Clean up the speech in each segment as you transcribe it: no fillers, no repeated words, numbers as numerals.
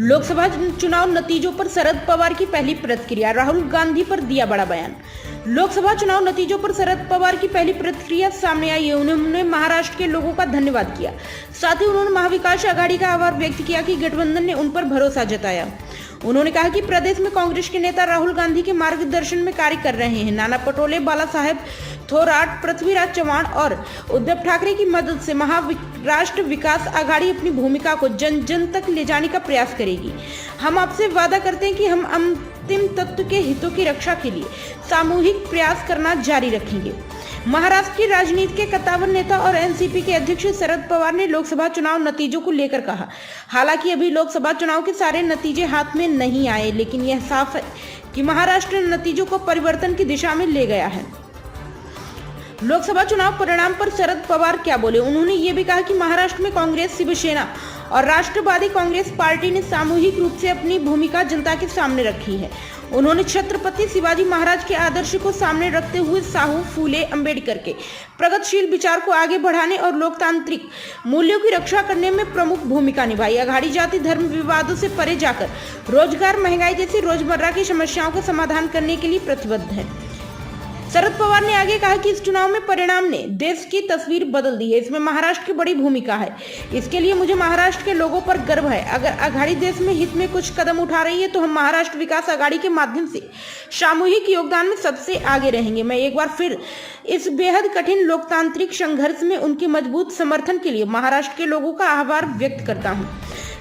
लोकसभा चुनाव नतीजों पर शरद पवार की पहली प्रतिक्रिया, राहुल गांधी पर दिया बड़ा बयान। लोकसभा चुनाव नतीजों पर शरद पवार की पहली प्रतिक्रिया सामने आई है। उन्होंने महाराष्ट्र के लोगों का धन्यवाद किया। साथ ही उन्होंने महाविकास आघाड़ी का आभार व्यक्त किया कि गठबंधन ने उन पर भरोसा जताया। उन्होंने कहा कि प्रदेश में कांग्रेस के नेता राहुल गांधी के मार्गदर्शन में कार्य कर रहे हैं। नाना पटोले, बाला साहेब थोराट, पृथ्वीराज चव्हाण और उद्धव ठाकरे की मदद से महाराष्ट्र विकास आघाड़ी अपनी भूमिका को जन जन तक ले जाने का प्रयास करेगी। हम आपसे वादा करते हैं कि हम अंतिम तत्व के हितों की रक्षा के लिए सामूहिक प्रयास करना जारी रखेंगे। महाराष्ट्र की राजनीति के कद्दावर नेता और एनसीपी के अध्यक्ष शरद पवार ने लोकसभा चुनाव नतीजों को लेकर कहा, हालांकि अभी लोकसभा चुनाव के सारे नतीजे हाथ में नहीं आए, लेकिन यह साफ है कि महाराष्ट्र नतीजों को परिवर्तन की दिशा में ले गया है। लोकसभा चुनाव परिणाम पर शरद पवार क्या बोले? उन्होंने ये भी कहा कि महाराष्ट्र में कांग्रेस, शिवसेना और राष्ट्रवादी कांग्रेस पार्टी ने सामूहिक रूप से अपनी भूमिका जनता के सामने रखी है। उन्होंने छत्रपति शिवाजी महाराज के आदर्श को सामने रखते हुए साहू, फूले, अंबेडकर के प्रगतिशील विचार को आगे बढ़ाने और लोकतांत्रिक मूल्यों की रक्षा करने में प्रमुख भूमिका निभाई। आघाड़ी जाति धर्म विवादों से परे जाकर रोजगार, महंगाई जैसी रोजमर्रा की समस्याओं का समाधान करने के लिए प्रतिबद्ध है। शरद पवार ने आगे कहा कि इस चुनाव में परिणाम ने देश की तस्वीर बदल दी है। इसमें महाराष्ट्र की बड़ी भूमिका है। इसके लिए मुझे महाराष्ट्र के लोगों पर गर्व है। अगर आघाड़ी देश में हित में कुछ कदम उठा रही है तो हम महाराष्ट्र विकास आघाड़ी के माध्यम से सामूहिक योगदान में सबसे आगे रहेंगे। मैं एक बार फिर इस बेहद कठिन लोकतांत्रिक संघर्ष में उनके मजबूत समर्थन के लिए महाराष्ट्र के लोगों का आभार व्यक्त करता हूँ।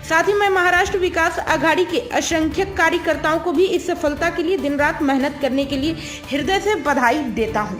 साथ ही मैं महाराष्ट्र विकास आघाड़ी के असंख्य कार्यकर्ताओं को भी इस सफलता के लिए दिन रात मेहनत करने के लिए हृदय से बधाई देता हूं।